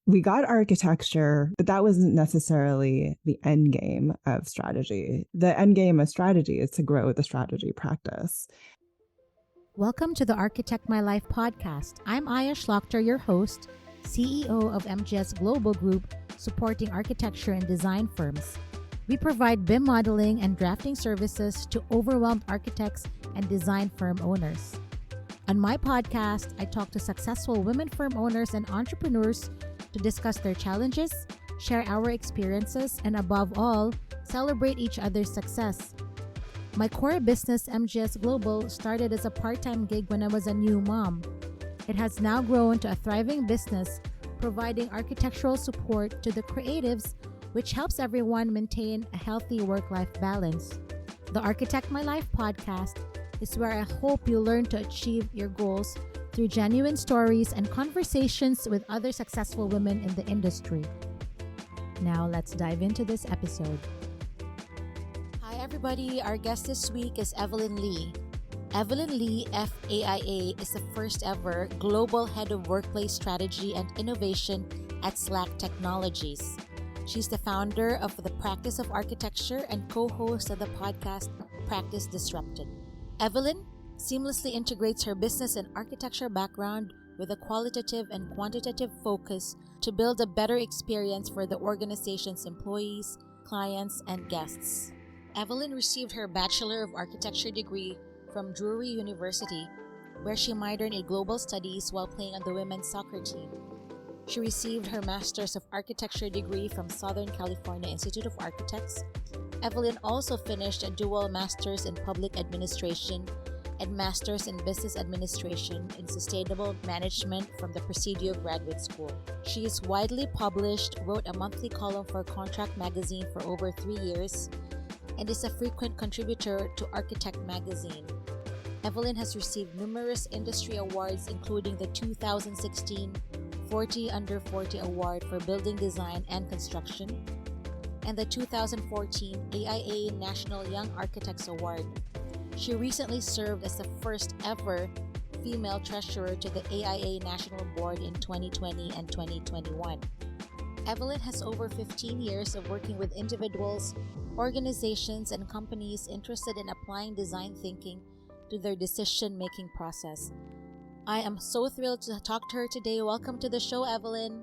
we got architecture, but that wasn't necessarily the end game of strategy. The end game of strategy is to grow the strategy practice. Welcome to the Architect My Life podcast. I'm Shlachter, your host, CEO of MGS Global Group, supporting architecture and design firms. We provide BIM modeling and drafting services to overwhelmed architects and design firm owners. On my podcast, I talk to successful women firm owners and entrepreneurs to discuss their challenges, share our experiences, and above all, celebrate each other's success. My core business, MGS Global, started as a part-time gig when I was a new mom. It has now grown to a thriving business, providing architectural support to the creatives, which helps everyone maintain a healthy work-life balance. The Architect My Life podcast is where I hope you learn to achieve your goals through genuine stories and conversations with other successful women in the industry. Now let's dive into this episode. Hi everybody, our guest this week is Evelyn Lee. Evelyn Lee, FAIA, is the first ever Global Head of Workplace Strategy and Innovation at Slack Technologies. She's the founder of the Practice of Architecture and co-host of the podcast Practice Disrupted. Evelyn seamlessly integrates her business and architecture background with a qualitative and quantitative focus to build a better experience for the organization's employees, clients, and guests. Evelyn received her Bachelor of Architecture degree from Drury University, where she minored in global studies while playing on the women's soccer team. She received her Master's of Architecture degree from Southern California Institute of Architects. Evelyn also finished a dual Master's in Public Administration and Master's in Business Administration in Sustainable Management from the Presidio Graduate School. She is widely published, wrote a monthly column for Contract Magazine for over 3 years, and is a frequent contributor to Architect Magazine. Evelyn has received numerous industry awards, including the 2016 40 Under 40 Award for Building Design and Construction, and the 2014 AIA National Young Architects Award. She recently served as the first ever female treasurer to the AIA National Board in 2020 and 2021. Evelyn has over 15 years of working with individuals, organizations, and companies interested in applying design thinking to their decision-making process. I am so thrilled to talk to her today. Welcome to the show, Evelyn.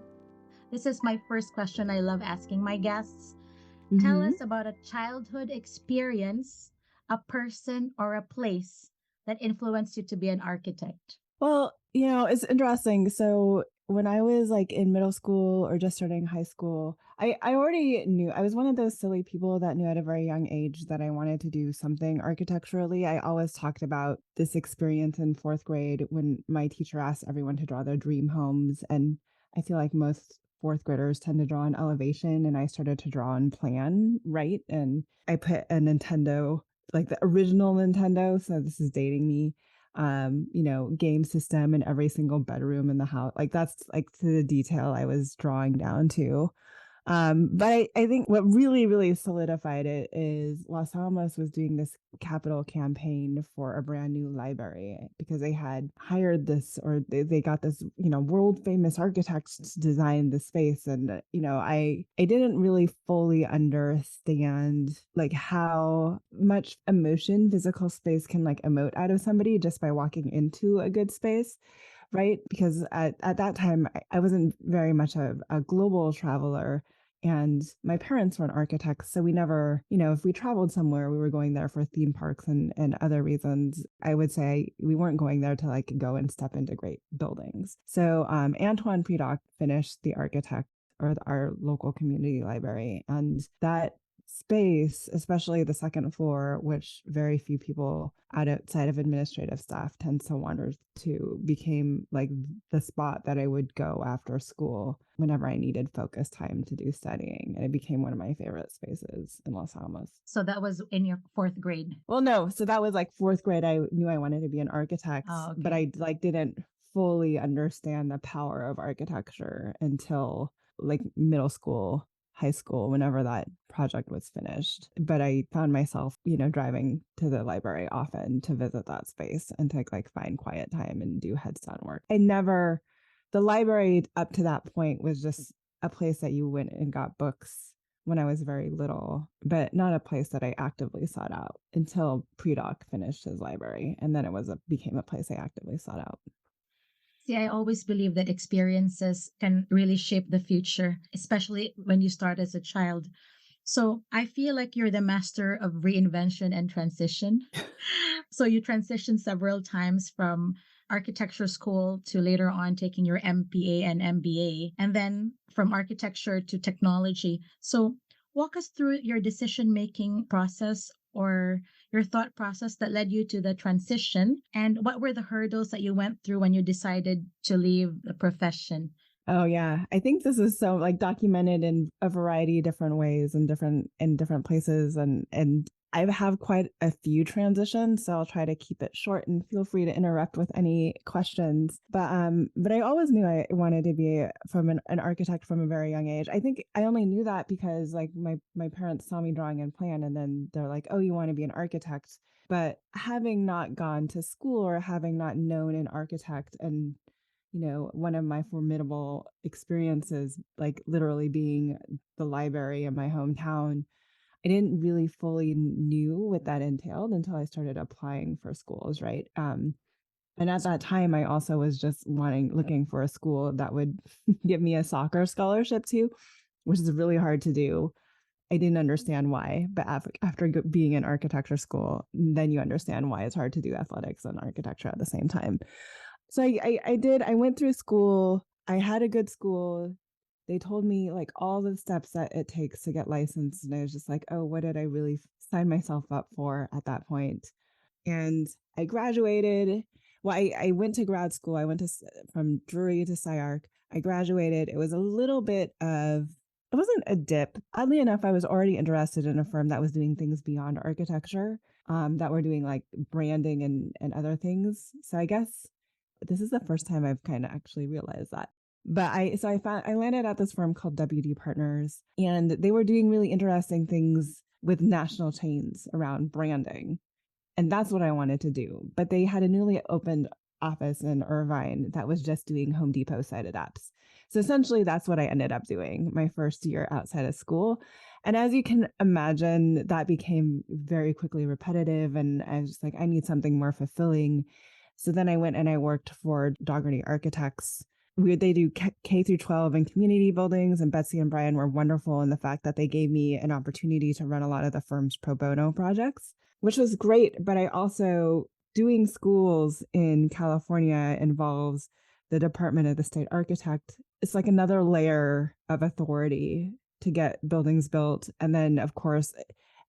This is my first question I love asking my guests. Tell us about a childhood experience, a person, or a place that influenced you to be an architect. Well, it's interesting. So when I was in middle school or just starting high school, I already knew. I was one of those silly people that knew at a very young age that I wanted to do something architecturally. I always talked about this experience in fourth grade when my teacher asked everyone to draw their dream homes. And I feel like most fourth graders tend to draw an elevation, and I started to draw and plan, right? And I put a Nintendo, like the original Nintendo, so this is dating me, game system in every single bedroom in the house. That's to the detail I was drawing down to. But I think what really, really solidified it is Los Alamos was doing this capital campaign for a brand new library because they had hired this, or they got this, world famous architects to design the space. And, I didn't really fully understand how much emotion physical space can emote out of somebody just by walking into a good space. Right. Because at that time, I wasn't very much a global traveler, and my parents weren't architects. So we never, if we traveled somewhere, we were going there for theme parks and other reasons. I would say we weren't going there to go and step into great buildings. So Antoine Predock finished the architect or our local community library, and that space, especially the second floor, which very few people outside of administrative staff tend to wander to, became the spot that I would go after school whenever I needed focus time to do studying. And it became one of my favorite spaces in Los Alamos. So that was in your fourth grade? Well, no. So that was fourth grade. I knew I wanted to be an architect, but I didn't fully understand the power of architecture until middle school, high school, whenever that project was finished. But I found myself, driving to the library often to visit that space and to find quiet time and do heads down work. I never the library up to that point was just a place that you went and got books when I was very little, but not a place that I actively sought out until pre-doc finished his library. And then became a place I actively sought out. See, I always believe that experiences can really shape the future, especially when you start as a child. So I feel like you're the master of reinvention and transition. So you transitioned several times from architecture school to later on taking your MPA and MBA, and then from architecture to technology. So walk us through your decision making process or your thought process that led you to the transition, and what were the hurdles that you went through when you decided to leave the profession? Oh yeah, I think this is so like documented in a variety of different ways and different places, and I have quite a few transitions, so I'll try to keep it short and feel free to interrupt with any questions. But I always knew I wanted to be from an architect from a very young age. I think I only knew that because like my parents saw me drawing and plan, and then they're like, "Oh, you want to be an architect." But having not gone to school or having not known an architect, and one of my formidable experiences, like literally being the library in my hometown, I didn't really fully knew what that entailed until I started applying for schools, right? And at that time, I also was just looking for a school that would give me a soccer scholarship too, which is really hard to do. I didn't understand why, but after being in architecture school, then you understand why it's hard to do athletics and architecture at the same time. So I did. I went through school. I had a good school. They told me like all the steps that it takes to get licensed, and I was just like, oh, what did I really sign myself up for at that point? And I graduated. Well, I went to grad school. I went from Drury to SciArc. I graduated. It was a little bit of, it wasn't a dip. Oddly enough, I was already interested in a firm that was doing things beyond architecture, that were doing like branding and other things. So I guess this is the first time I've kind of actually realized that. But I landed at this firm called WD Partners, and they were doing really interesting things with national chains around branding. And that's what I wanted to do. But they had a newly opened office in Irvine that was just doing Home Depot sided apps. So essentially, that's what I ended up doing my first year outside of school. And as you can imagine, that became very quickly repetitive. And I was just like, I need something more fulfilling. So then I went and I worked for Dougherty Architects. They do K through 12 and community buildings, and Betsy and Brian were wonderful in the fact that they gave me an opportunity to run a lot of the firm's pro bono projects, which was great. But I also, doing schools in California involves the Department of the State Architect. It's like another layer of authority to get buildings built. And then, of course,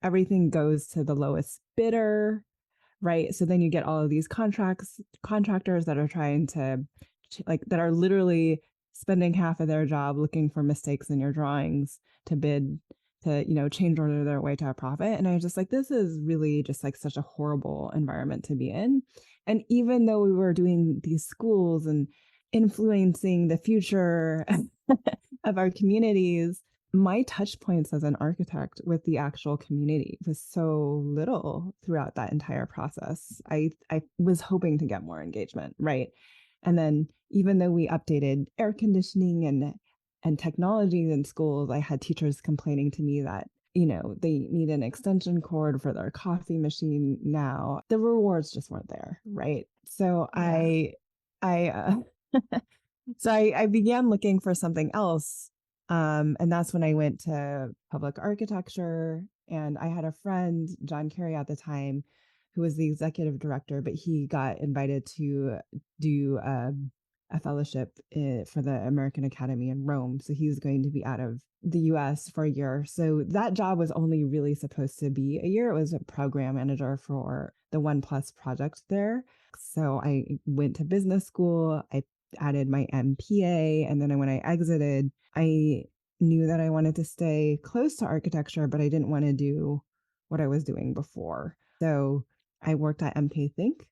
everything goes to the lowest bidder, right? So then you get all of these contractors that are trying to, like, that are literally spending half of their job looking for mistakes in your drawings to bid, to change order their way to a profit. And I was just like, this is really just like such a horrible environment to be in. And even though we were doing these schools and influencing the future of our communities, my touch points as an architect with the actual community was so little throughout that entire process. I was hoping to get more engagement, right? And then even though we updated air conditioning and technologies in schools, I had teachers complaining to me that, they need an extension cord for their coffee machine now. The rewards just weren't there, right? So Yeah. I I began looking for something else. And that's when I went to public architecture. And I had a friend, John Kerry at the time, who was the executive director, but he got invited to do a fellowship for the American Academy in Rome. So he was going to be out of the US for a year. So that job was only really supposed to be a year. It was a program manager for the One Plus project there. So I went to business school. I added my MPA. And then when I exited, I knew that I wanted to stay close to architecture, but I didn't want to do what I was doing before. So I worked at MK Think,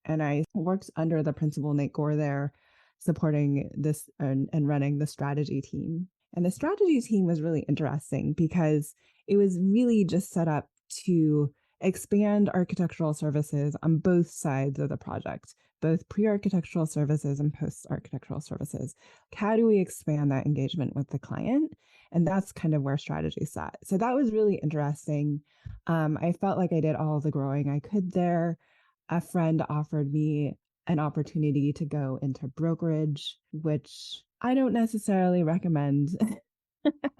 and I worked under the principal Nate Gore there, supporting this and running the strategy team. And the strategy team was really interesting because it was really just set up to expand architectural services on both sides of the project, both pre-architectural services and post-architectural services. How do we expand that engagement with the client? And that's kind of where strategy sat. So that was really interesting. I felt like I did all the growing I could there. A friend offered me an opportunity to go into brokerage, which I don't necessarily recommend.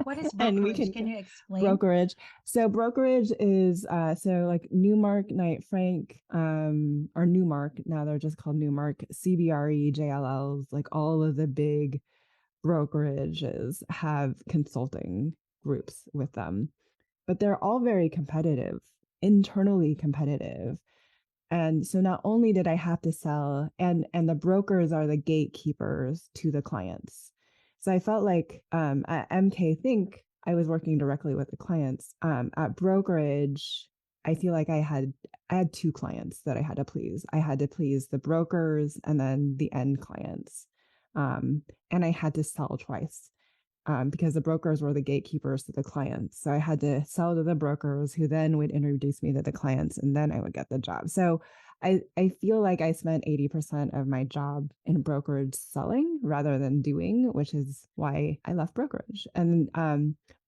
What is And we brokerage? can Can you explain? brokerage. So brokerage is so like Newmark, Knight Frank, or Newmark. Now they're just called Newmark, CBRE, JLLs, like all of the big brokerages have consulting groups with them, but they're all very competitive, internally competitive. And so not only did I have to sell, and the brokers are the gatekeepers to the clients. So I felt like at MK Think, I was working directly with the clients. At brokerage, I feel like I had two clients that I had to please. I had to please the brokers and then the end clients. And I had to sell twice because the brokers were the gatekeepers to the clients. So I had to sell to the brokers who then would introduce me to the clients and then I would get the job. So I feel like I spent 80% of my job in brokerage selling rather than doing, which is why I left brokerage. And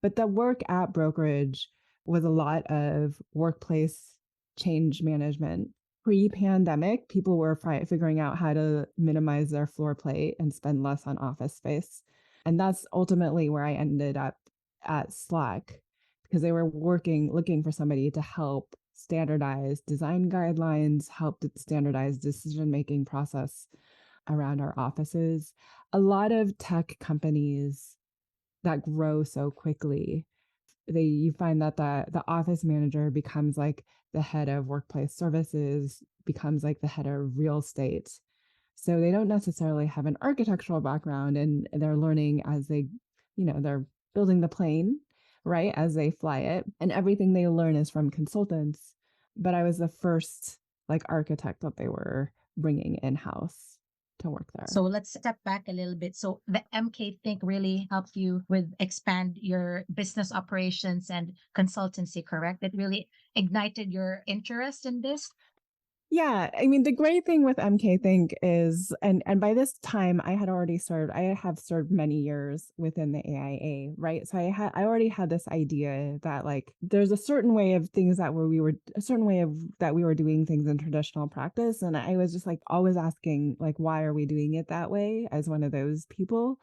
but the work at brokerage was a lot of workplace change management. Pre-pandemic, people were figuring out how to minimize their floor plate and spend less on office space. And that's ultimately where I ended up at Slack because they were looking for somebody to help standardize design guidelines, help to standardize decision-making process around our offices. A lot of tech companies that grow so quickly, you find that the office manager becomes like the head of workplace services, becomes like the head of real estate. So they don't necessarily have an architectural background and they're learning as they're building the plane, right? As they fly it. And everything they learn is from consultants. But I was the first like architect that they were bringing in-house to work So there. let's step back a little bit. So the MK Think really helped you with expand your business operations and consultancy, correct? It really ignited your interest in this. Yeah, I mean the great thing with MK Think is, and by this time I have served many years within the AIA, right? So I already had this idea that like there's a certain way of things that where we were a certain way of that we were doing things in traditional practice, and I was just like always asking like why are we doing it that way as one of those people,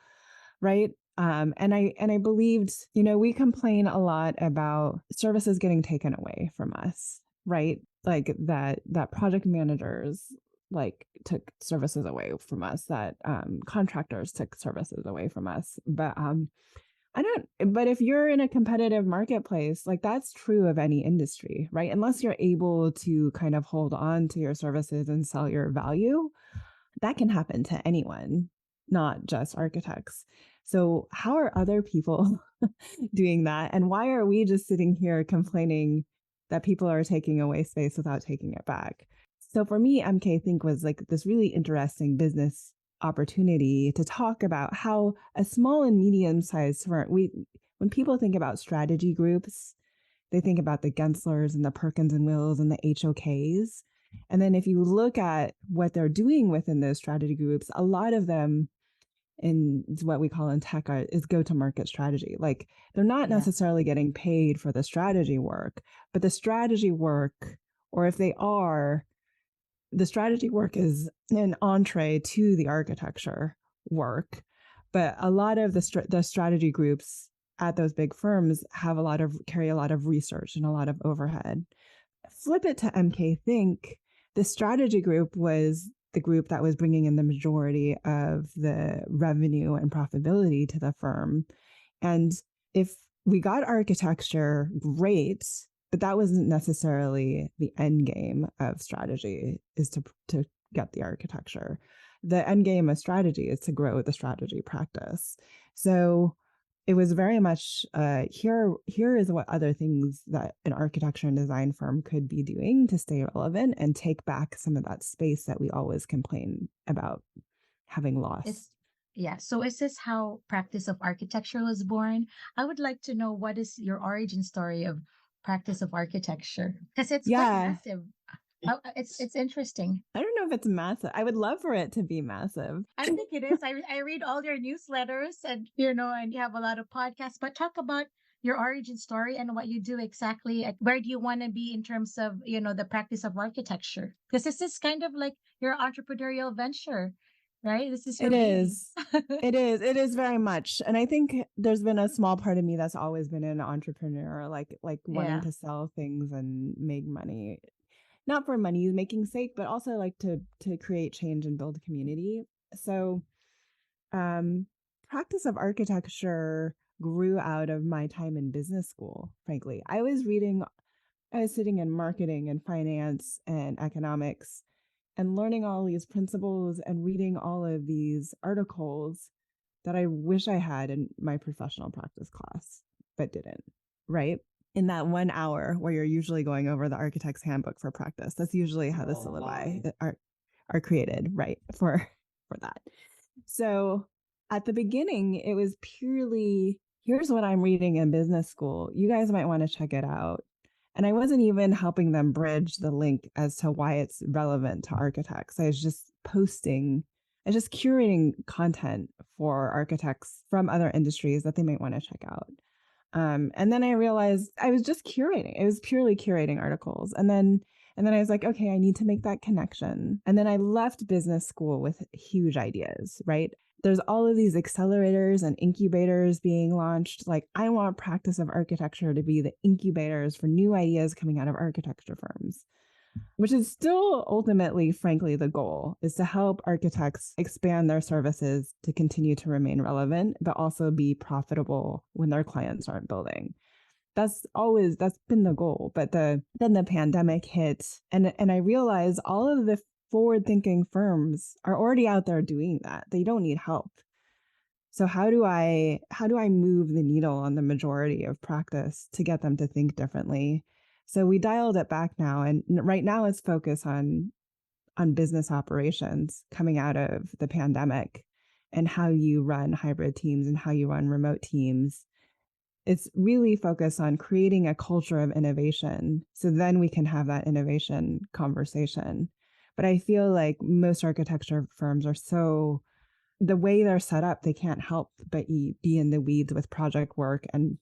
right? And I believed, we complain a lot about services getting taken away from us, right? Like that project managers like took services away from us, that contractors took services away from us. But if you're in a competitive marketplace, like that's true of any industry, right? Unless you're able to kind of hold on to your services and sell your value, that can happen to anyone, not just architects. So, how are other people doing that? And why are we just sitting here complaining that people are taking away space without taking it back? So, for me, MK Think was like this really interesting business opportunity to talk about how a small and medium sized firm, when people think about strategy groups, they think about the Genslers and the Perkins and Wills and the HOKs. And then if you look at what they're doing within those strategy groups, a lot of them in what we call in tech is go to market strategy. Like they're not Yeah. necessarily getting paid for the strategy work, but the strategy work, or if they are, the strategy work is an entree to the architecture work. But a lot of the strategy groups at those big firms carry a lot of research and a lot of overhead. Flip it to MK Think, the strategy group was the group that was bringing in the majority of the revenue and profitability to the firm. And if we got architecture, great, but that wasn't necessarily the end game of strategy, is to get the architecture. The end game of strategy is to grow the strategy practice. So it was very much here is what other things that an architecture and design firm could be doing to stay relevant and take back some of that space that we always complain about having lost. Is yeah. So is this how practice of architecture was born? I would like to know what is your origin story of practice of architecture because it's quite Yeah. massive. It's interesting. I don't know if it's massive. I would love for it to be massive. I think it is. I read all your newsletters and and you have a lot of podcasts, but talk about your origin story and what you do exactly. Where do you want to be in terms of, the practice of architecture? Because this is kind of like your entrepreneurial venture, right? This is your It baby. is. It is. It is very much. And I think there's been a small part of me that's always been an entrepreneur, like wanting Yeah. to sell things and make money. Not for money making sake, but also like to create change and build community. So um practice of architecture grew out of my time in business school, frankly. I was sitting in marketing and finance and economics and learning all these principles and reading all of these articles that I wish I had in my professional practice class, but didn't, right? In that 1 hour where you're usually going over the architect's handbook for practice. That's usually how the syllabi are created, right? For that. So at the beginning, it was purely here's what I'm reading in business school. You guys might want to check it out. And I wasn't even helping them bridge the link as to why it's relevant to architects. I was just curating content for architects from other industries that they might want to check out. And then I realized I was just curating. It was purely curating articles. And then I was like, okay, I need to make that connection. And then I left business school with huge ideas, right? There's all of these accelerators and incubators being launched. Like, I want practice of architecture to be the incubators for new ideas coming out of architecture firms, which is still ultimately, frankly, the goal is to help architects expand their services to continue to remain relevant, but also be profitable when their clients aren't building. That's been the goal. But then the pandemic hit, and I realized all of the forward thinking firms are already out there doing that. They don't need help. So how do I move the needle on the majority of practice to get them to think differently? So we dialed it back now, and right now it's focused on business operations coming out of the pandemic and how you run hybrid teams and how you run remote teams. It's really focused on creating a culture of innovation. So then we can have that innovation conversation. But I feel like most architecture firms are the way they're set up, they can't help but be in the weeds with project work and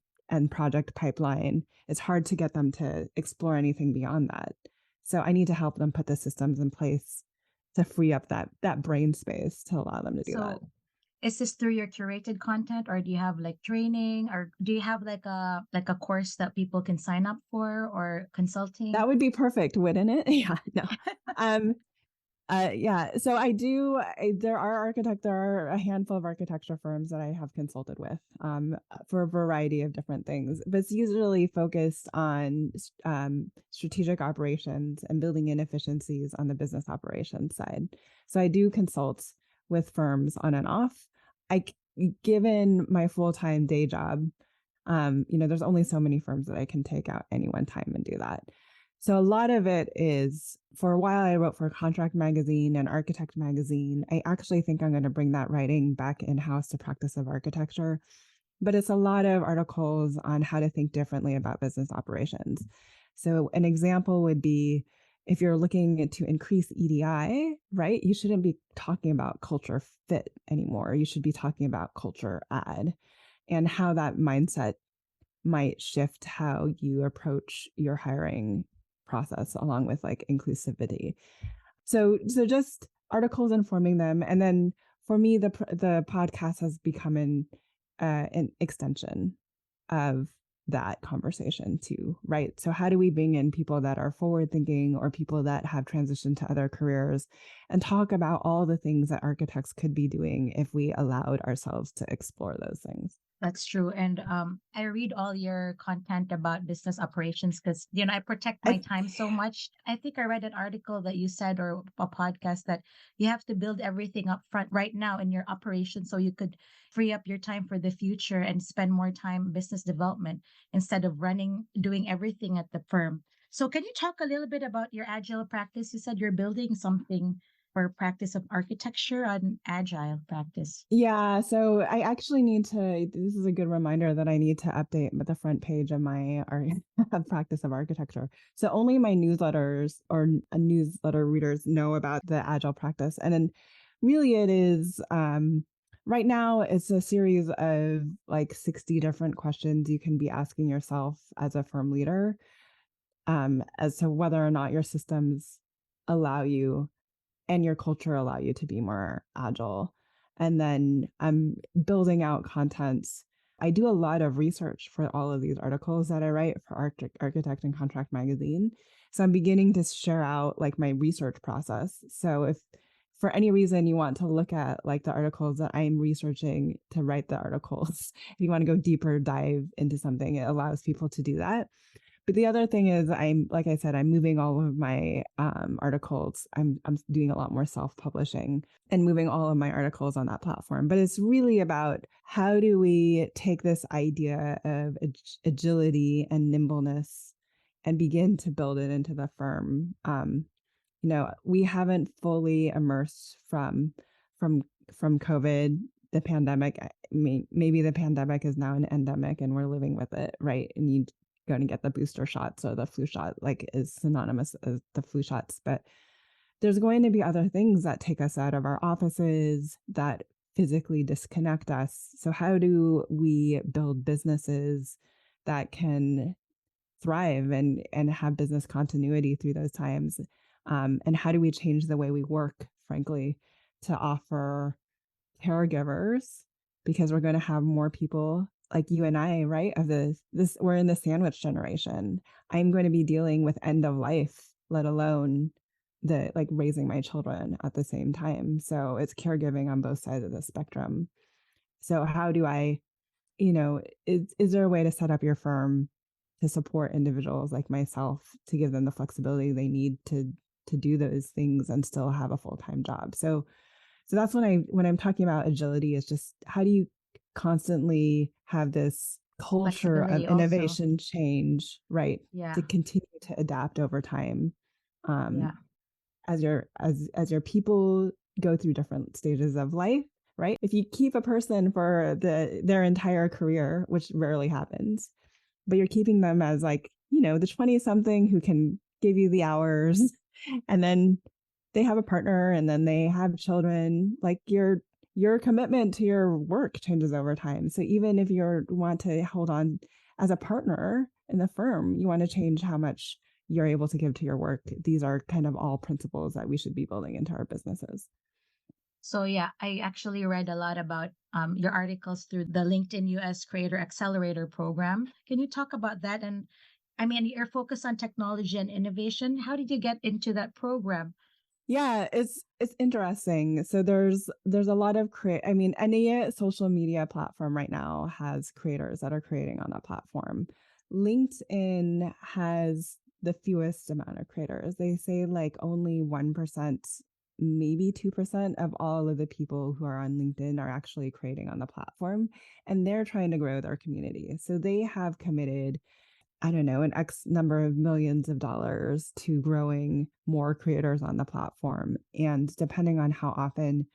project pipeline. It's hard to get them to explore anything beyond that. So I need to help them put the systems in place to free up that brain space to allow them to do that. So is this through your curated content, or do you have like training, or do you have like a course that people can sign up for, or consulting? That would be perfect, wouldn't it? Yeah, no. Um, yeah. So there are a handful of architecture firms that I have consulted with for a variety of different things, but it's usually focused on strategic operations and building inefficiencies on the business operations side. So I do consult with firms on and off. I, given my full-time day job, there's only so many firms that I can take out any one time and do that. So a lot of it is, for a while I wrote for Contract Magazine and Architect Magazine. I actually think I'm going to bring that writing back in-house to practice of architecture. But it's a lot of articles on how to think differently about business operations. So an example would be if you're looking to increase EDI, right? You shouldn't be talking about culture fit anymore. You should be talking about culture add and how that mindset might shift how you approach your hiring process along with like inclusivity. So just articles informing them. And then for me, the podcast has become an extension of that conversation too, right? So how do we bring in people that are forward thinking or people that have transitioned to other careers and talk about all the things that architects could be doing if we allowed ourselves to explore those things? That's true. And I read all your content about business operations because, I protect my I, time so much. I think I read an article that you said, or a podcast, that you have to build everything up front right now in your operation so you could free up your time for the future and spend more time business development instead of doing everything at the firm. So can you talk a little bit about your agile practice? You said you're building something or practice of architecture on agile practice? Yeah, so I actually need to this is a good reminder that I need to update the front page of my practice of architecture. So only my newsletters or newsletter readers know about the agile practice. And then really it is right now it's a series of like 60 different questions you can be asking yourself as a firm leader as to whether or not your systems allow you and your culture allow you to be more agile. And then I'm building out content. I do a lot of research for all of these articles that I write for Architect and Contract Magazine. So I'm beginning to share out like my research process. So if for any reason you want to look at like the articles that I'm researching to write the articles, if you want to go deeper dive into something, it allows people to do that. But the other thing is, like I said, I'm moving all of my articles. I'm doing a lot more self-publishing and moving all of my articles on that platform. But it's really about how do we take this idea of agility and nimbleness and begin to build it into the firm. We haven't fully immersed from from COVID, the pandemic. I mean, maybe the pandemic is now an endemic and we're living with it, right? And you going to get the booster shots or the flu shot, like is synonymous as the flu shots. But there's going to be other things that take us out of our offices that physically disconnect us. So how do we build businesses that can thrive and have business continuity through those times? And how do we change the way we work, frankly, to offer caregivers, because we're going to have more people like you and I, right? Of this, we're in the sandwich generation. I'm going to be dealing with end of life, let alone the like raising my children at the same time. So it's caregiving on both sides of the spectrum. So how do I, is there a way to set up your firm to support individuals like myself to give them the flexibility they need to do those things and still have a full-time job? So that's when I'm talking about agility, is just how do you constantly have this culture of Flexibility also. innovation change, right? Yeah. To continue to adapt over time. Yeah. Um, as your people go through different stages of life, right? If you keep a person for their entire career, which rarely happens, but you're keeping them as like, the 20 something who can give you the hours, and then they have a partner and then they have children, like your commitment to your work changes over time. So even if you want to hold on as a partner in the firm, you want to change how much you're able to give to your work. These are kind of all principles that we should be building into our businesses. So yeah, I actually read a lot about your articles through the LinkedIn US Creator Accelerator program. Can you talk about that? And I mean, your focus on technology and innovation. How did you get into that program? Yeah, it's interesting. So there's a lot of I mean, any social media platform right now has creators that are creating on that platform. LinkedIn has the fewest amount of creators. They say like only 1%, maybe 2% of all of the people who are on LinkedIn are actually creating on the platform, and they're trying to grow their community. So they have committed, I don't know, an X number of millions of dollars to growing more creators on the platform. And depending on how often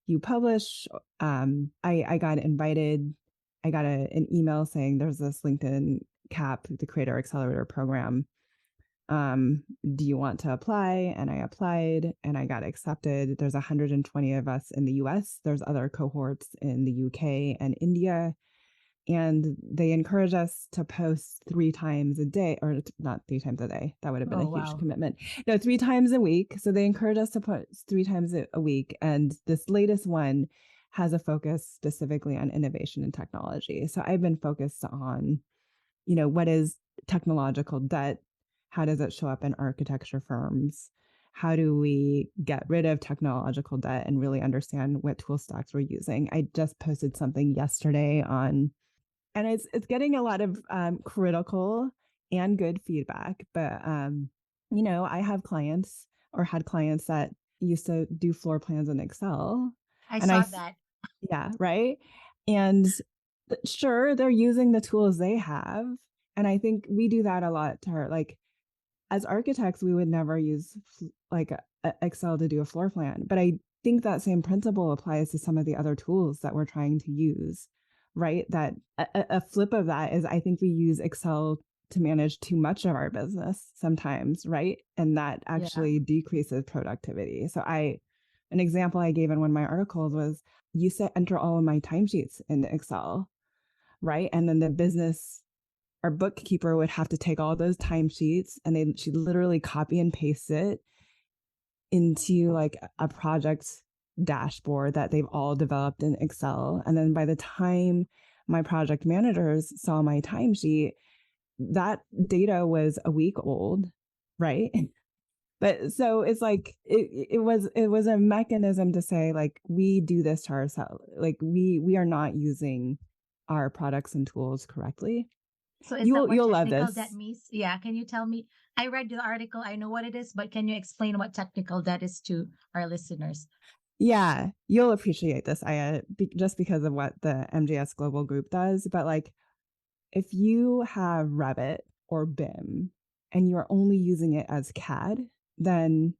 you publish, I got invited. I got an email saying there's this LinkedIn CAP, the Creator Accelerator program. Do you want to apply? And I applied and I got accepted. There's 120 of us in the US. There's other cohorts in the UK and India, and they encourage us to post 3 times a day, or not 3 times a day. That would have been a Oh, huge wow. commitment. No, 3 times a week. So they encourage us to post 3 times a week. And this latest one has a focus specifically on innovation and technology. So I've been focused on, what is technological debt? How does it show up in architecture firms? How do we get rid of technological debt and really understand what tool stacks we're using? I just posted something yesterday on, and it's getting a lot of critical and good feedback. But I have clients or had clients that used to do floor plans in Excel, I and saw that. yeah, right. And sure, they're using the tools they have, and I think we do that a lot to her. Like as architects, we would never use like Excel to do a floor plan. But I think that same principle applies to some of the other tools that we're trying to use, right? That a flip of that is I think we use Excel to manage too much of our business sometimes, right? And that Yeah. actually decreases productivity. So an example I gave in one of my articles was you said enter all of my timesheets in Excel, right? And then the business our bookkeeper would have to take all those timesheets and she'd literally copy and paste it into like a project dashboard that they've all developed in Excel. And then by the time my project managers saw my timesheet, that data was a week old, right? But so it's like it was a mechanism to say like we do this to ourselves. Like we are not using our products and tools correctly. So is that You'll what love technical debt this. means? Yeah. Can you tell me? I read the article. I know what it is, but can you explain what technical debt is to our listeners? Yeah, you'll appreciate this, Aya, just because of what the MGS Global Group does. But like, if you have Revit or BIM and you are only using it as CAD, then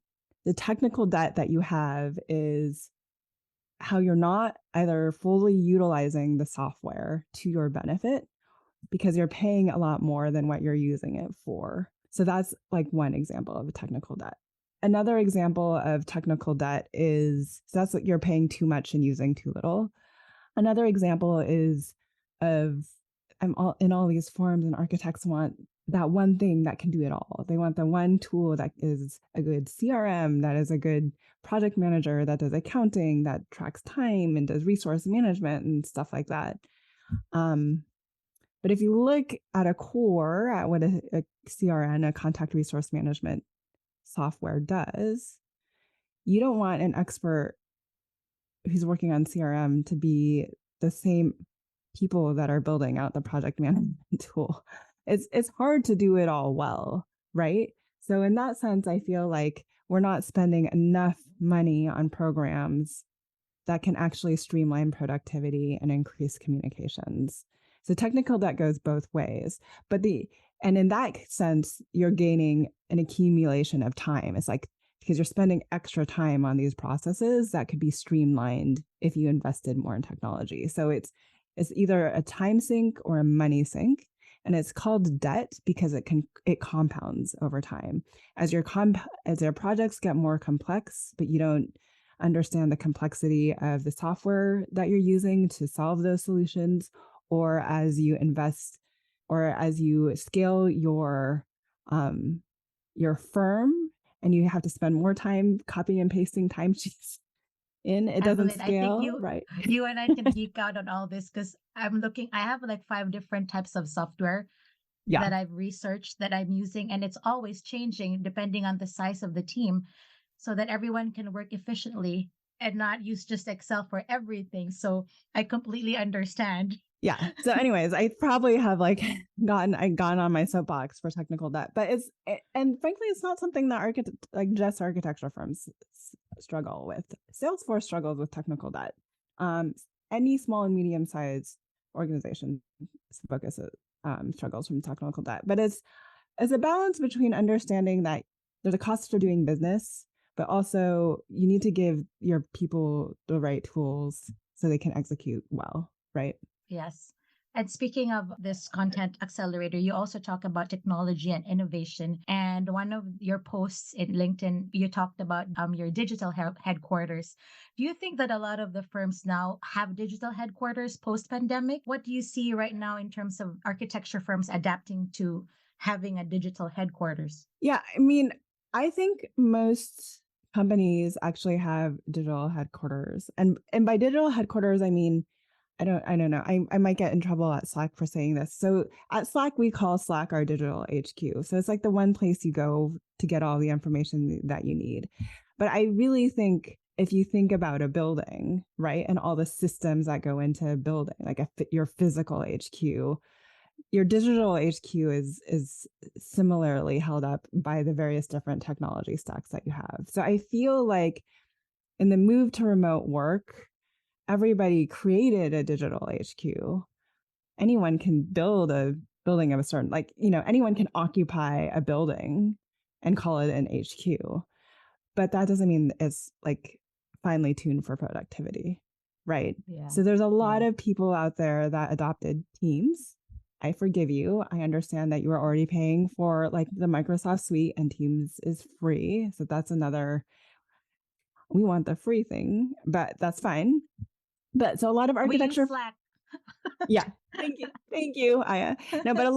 the technical debt that you have is how you're not either fully utilizing the software to your benefit because you're paying a lot more than what you're using it for. So that's like one example of a technical debt. Another example of technical debt is so that's what you're paying too much and using too little. Another example is of I'm all in all these forums and architects want that one thing that can do it all. They want the one tool that is a good CRM, that is a good project manager, that does accounting, that tracks time and does resource management and stuff like that. Um, but if you look at a core, at what a CRM, a contact resource management software does, you don't want an expert who's working on CRM to be the same people that are building out the project management tool. It's hard to do it all well, right? So in that sense, I feel like we're not spending enough money on programs that can actually streamline productivity and increase communications. So technical debt goes both ways, and in that sense, you're gaining an accumulation of time. It's like because you're spending extra time on these processes that could be streamlined if you invested more in technology. So it's either a time sink or a money sink. And it's called debt because it compounds over time as as your projects get more complex, but you don't understand the complexity of the software that you're using to solve those solutions, or as you invest or as you scale your firm and you have to spend more time copying and pasting timesheets in, it doesn't Evelyn, I think scale, right? you and I can geek out on all this because I have like five different types of software Yeah. that I've researched that I'm using, and it's always changing depending on the size of the team so that everyone can work efficiently and not use just Excel for everything. So I completely understand. Yeah. So anyways, I probably have like gone on my soapbox for technical debt, but and frankly, it's not something that just architecture firms struggle with. Salesforce struggles with technical debt. Um, any small and medium sized organization focuses struggles from technical debt, but it's a balance between understanding that there's a cost for doing business, but also you need to give your people the right tools so they can execute well, right? Yes. And speaking of this content accelerator, you also talk about technology and innovation. And one of your posts in LinkedIn, you talked about your digital headquarters. Do you think that a lot of the firms now have digital headquarters post pandemic? What do you see right now in terms of architecture firms adapting to having a digital headquarters? Yeah, I mean, I think most companies actually have digital headquarters. And by digital headquarters, I mean I don't know. I might get in trouble at Slack for saying this. So at Slack, we call Slack our digital HQ. So it's like the one place you go to get all the information that you need. But I really think if you think about a building, right, and all the systems that go into a building, like your physical HQ, your digital HQ is similarly held up by the various different technology stacks that you have. So I feel like in the move to remote work, everybody created a digital HQ. Anyone can build a building of a certain, like, anyone can occupy a building and call it an HQ. But that doesn't mean it's like finely tuned for productivity, right? Yeah. So there's a lot Yeah. of people out there that adopted Teams. I forgive you. I understand that you are already paying for like the Microsoft suite and Teams is free. So that's another, we want the free thing, but that's fine. But so a lot of We use architecture, Slack. yeah. Thank you, Aya. No, but a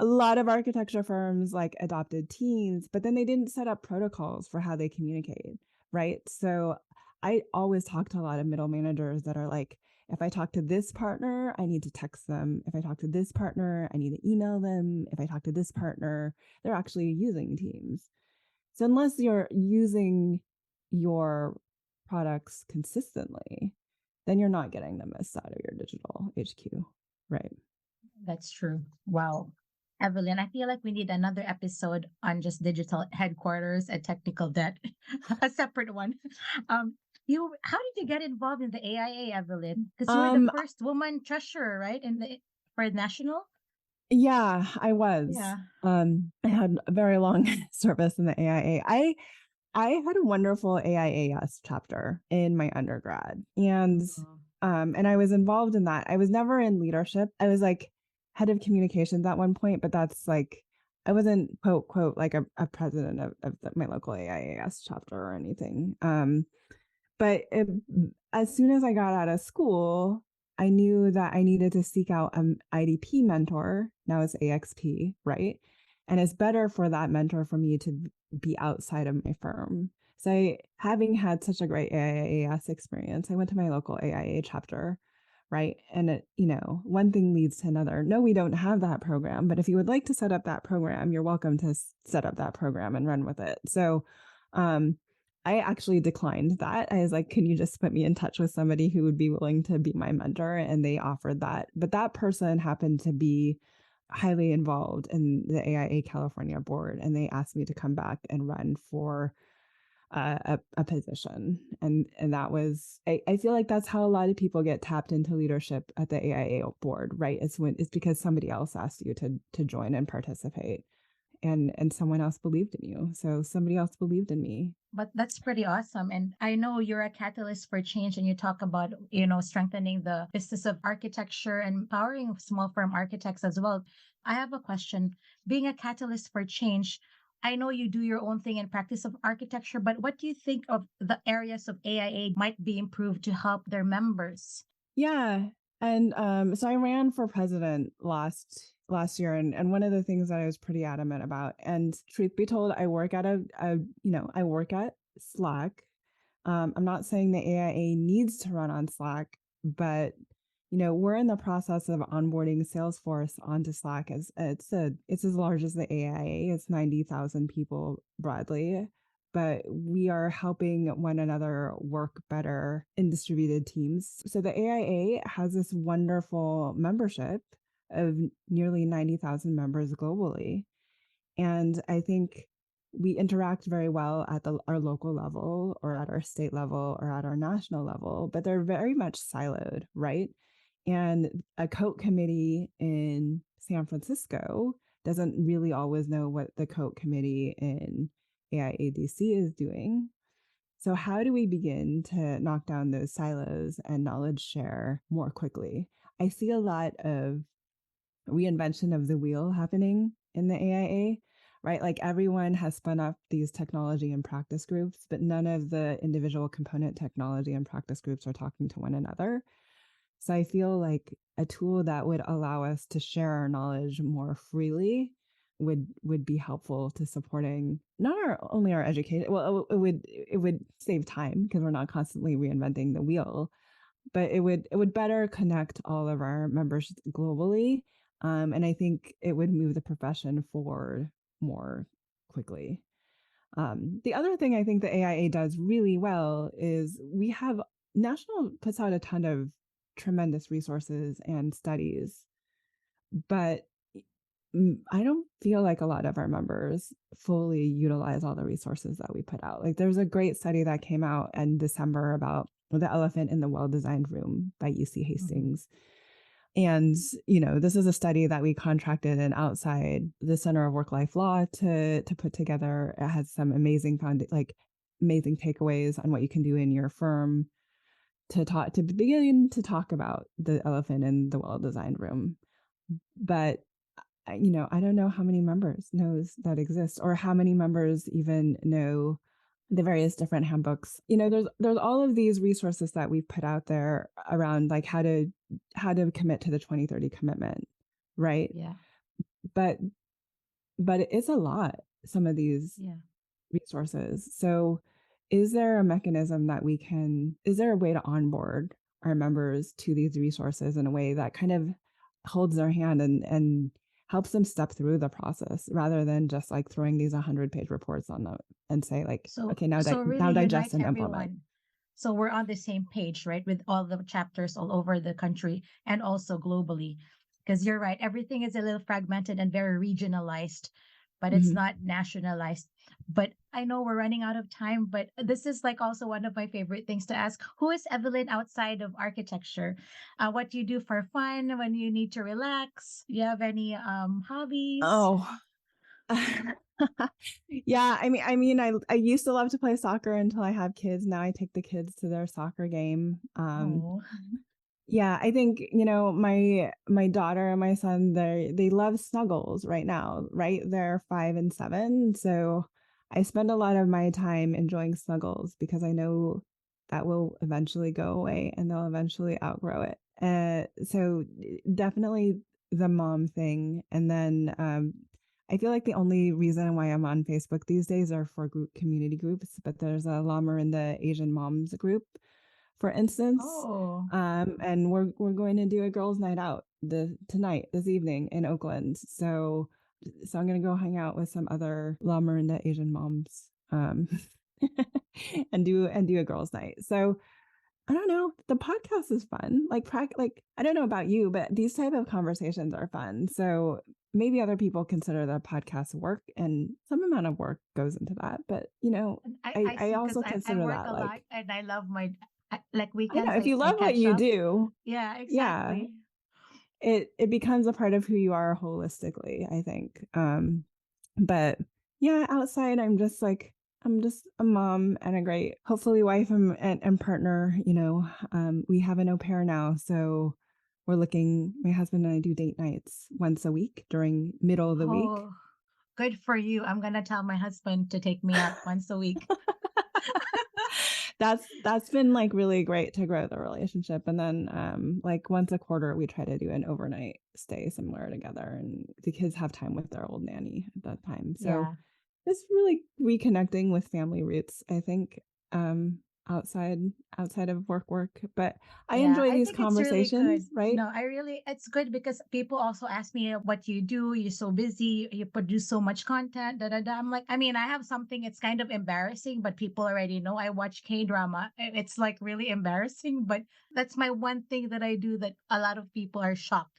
lot of architecture firms like adopted Teams, but then they didn't set up protocols for how they communicate, right? So I always talk to a lot of middle managers that are like, if I talk to this partner, I need to text them. If I talk to this partner, I need to email them. If I talk to this partner, they're actually using Teams. So unless you're using your products consistently, then you're not getting the most out of your digital HQ. Right. That's true. Wow. Evelyn, I feel like we need another episode on just digital headquarters and technical debt, a separate one. Um, how did you get involved in the AIA, Evelyn? Because you were the Um, first woman treasurer, right? For national. yeah, I was. Yeah. I had a very long service in the AIA. I had a wonderful AIAS chapter in my undergrad, Mhm. and I was involved in that. I was never in leadership. I was like head of communications at one point, but that's like I wasn't quote like a president of my local AIAS chapter or anything. But as soon as I got out of school, I knew that I needed to seek out an IDP mentor. Now it's AXP, right? And it's better for that mentor for me to be outside of my firm. So having had such a great AIAS experience, I went to my local AIA chapter, right? And one thing leads to another. No, we don't have that program, but if you would like to set up that program, you're welcome to set up that program and run with it. So, um, I actually declined that. I was like, can you just put me in touch with somebody who would be willing to be my mentor? And they offered that. But that person happened to be highly involved in the AIA California board. And they asked me to come back and run for a position. And that was, I feel like that's how a lot of people get tapped into leadership at the AIA board, right? It's because somebody else asked you to join and participate. And someone else believed in you. So somebody else believed in me. But that's pretty awesome. And I know you're a catalyst for change and you talk about, strengthening the business of architecture and empowering small firm architects as well. I have a question. Being a catalyst for change, I know you do your own thing in practice of architecture, but what do you think of the areas of AIA might be improved to help their members? Yeah. And so I ran for president last year, and one of the things that I was pretty adamant about, and truth be told, I work at I work at Slack. I'm not saying the AIA needs to run on Slack, but we're in the process of onboarding Salesforce onto Slack. It's as large as the AIA. It's 90,000 people broadly, but we are helping one another work better in distributed teams. So the AIA has this wonderful membership of nearly 90,000 members globally. And I think we interact very well at our local level or at our state level or at our national level, but they're very much siloed, right? And a COTE committee in San Francisco doesn't really always know what the COTE committee in AIADC is doing. So, how do we begin to knock down those silos and knowledge share more quickly? I see a lot of reinvention of the wheel happening in the AIA, right? Like everyone has spun up these technology and practice groups, but none of the individual component technology and practice groups are talking to one another. So I feel like a tool that would allow us to share our knowledge more freely would be helpful to supporting not only our education. Well, it would save time because we're not constantly reinventing the wheel, but it would better connect all of our members globally, and I think it would move the profession forward more quickly. The other thing I think the AIA does really well is we have national puts out a ton of tremendous resources and studies, but I don't feel like a lot of our members fully utilize all the resources that we put out. Like there's a great study that came out in December about the elephant in the well-designed room by UC Mhm. Hastings. And, you know, this is a study that we contracted an outside the Center of Work-Life Law to put together. It has some amazing takeaways on what you can do in your firm to begin to talk about the elephant in the well-designed room. But you know, I don't know how many members knows that exists or how many members even know the various different handbooks. You know, there's all of these resources that we've put out there around like how to commit to the 2030 commitment, right? Yeah. But it's a lot, some of these Yeah. resources. So is there a mechanism that is there a way to onboard our members to these resources in a way that kind of holds their hand and helps them step through the process rather than just like throwing these 100-page reports on them and say like, So okay, so really now digest unite and implement. everyone. So we're on the same page, right? With all the chapters all over the country and also globally. Because you're right, everything is a little fragmented and very regionalized, but it's Mhm. not nationalized. But I know we're running out of time, but this is like also one of my favorite things to ask. Who is Evelyn outside of architecture? What do you do for fun when you need to relax? Do you have any hobbies? Oh, yeah. I used to love to play soccer until I have kids. Now I take the kids to their soccer game. Oh, Yeah, I think, you know, my daughter and my son, they love snuggles right now, right? They're 5 and 7. So I spend a lot of my time enjoying snuggles because I know that will eventually go away and they'll eventually outgrow it. So definitely the mom thing. And then I feel like the only reason why I'm on Facebook these days are for community groups, but there's a La Marinda Asian Moms group, for instance. oh, And we're going to do a girls' night out this evening in Oakland. So I'm gonna go hang out with some other La Marinda Asian moms, and do a girls' night. So I don't know. The podcast is fun. Like I don't know about you, but these type of conversations are fun. So maybe other people consider the podcast work, and some amount of work goes into that. But you know, and I I see because also I consider work that a lot like and I love my like I know weekends if I you can love what catch you up. do, Yeah, yeah, exactly. it becomes a part of who you are holistically, I think. But yeah, outside I'm just a mom and a great, hopefully wife and partner. You know, we have an au pair now, so my husband and I do date nights once a week during middle of the week. Oh, good for you. I'm gonna tell my husband to take me out once a week. That's been like really great to grow the relationship. And then like once a quarter we try to do an overnight stay somewhere together, and the kids have time with their old nanny at that time. So Yeah. it's really reconnecting with family roots, I think, um outside outside of work. But I Yeah, enjoy I these think it's really good. conversations, right? No, it's good because people also ask me what you do. You're so busy, you produce so much content, da da da. I'm like, I mean, I have something, it's kind of embarrassing, but people already know I watch K drama. It's like really embarrassing, but that's my one thing that I do that a lot of people are shocked,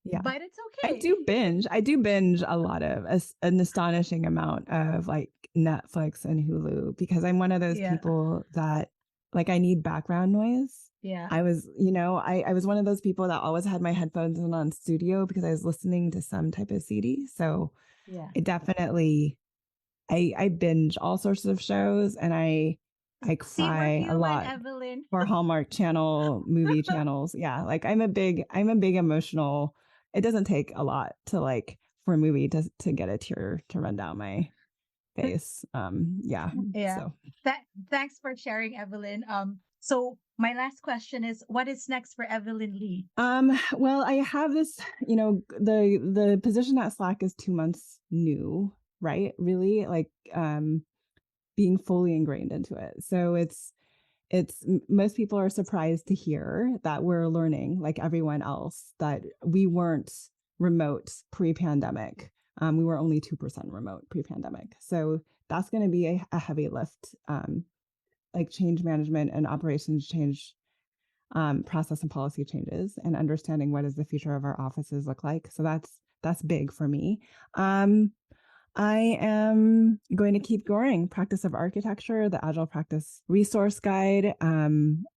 Yeah. but it's I okay. do binge. I do binge a lot of an astonishing amount of like Netflix and Hulu because I'm one of those Yeah, people that like I need background noise. yeah, I was one of those people that always had my headphones on studio because I was listening to some type of CD. So yeah. I definitely I binge all sorts of shows, and I See, we're cry a human, lot Evelyn. for Hallmark Channel movie channels. Yeah, like I'm a big emotional. It doesn't take a lot to like for a movie to get a tear to run down my face. Yeah. Yeah. So, That thanks for sharing, Evelyn. So my last question is, what is next for Evelyn Lee? well, I have this, you know, the position at Slack is 2 months new, right? Really, like being fully ingrained into it. So most people are surprised to hear that we're learning like everyone else that we weren't remote pre-pandemic. We were only 2% remote pre-pandemic. So that's going to be a heavy lift, like change management and operations change, process and policy changes, and understanding what does the future of our offices look like. So that's big for me. Um, I am going to keep growing Practice of Architecture, the Agile Practice Resource Guide.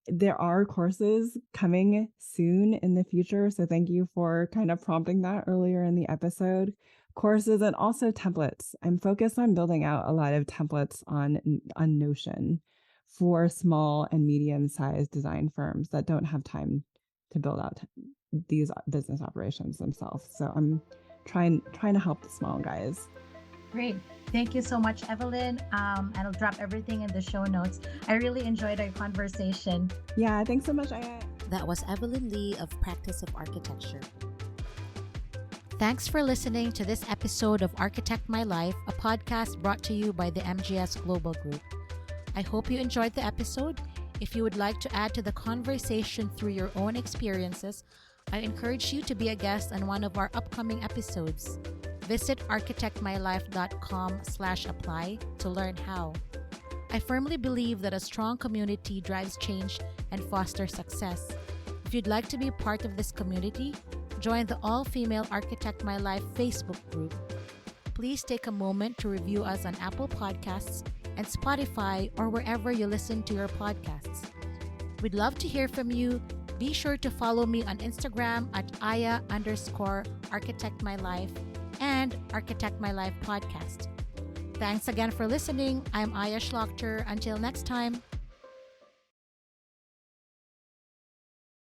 There are courses coming soon in the future. So thank you for kind of prompting that earlier in the episode. Courses and also templates. I'm focused on building out a lot of templates on Notion for small and medium-sized design firms that don't have time to build out these business operations themselves. So I'm trying to help the small guys. Great. Thank you so much, Evelyn. I'll drop everything in the show notes. I really enjoyed our conversation. Yeah, thanks so much, Aya. That was Evelyn Lee of Practice of Architecture. Thanks for listening to this episode of Architect My Life, a podcast brought to you by the MGS Global Group. I hope you enjoyed the episode. If you would like to add to the conversation through your own experiences, I encourage you to be a guest on one of our upcoming episodes. Visit architectmylife.com/apply to learn how. I firmly believe that a strong community drives change and fosters success. If you'd like to be part of this community, join the All-Female Architect My Life Facebook group. Please take a moment to review us on Apple Podcasts and Spotify or wherever you listen to your podcasts. We'd love to hear from you. Be sure to follow me on Instagram at aya_architectmylife and Architect My Life Podcast. Thanks again for listening. I'm Aya Shlachter. Until next time.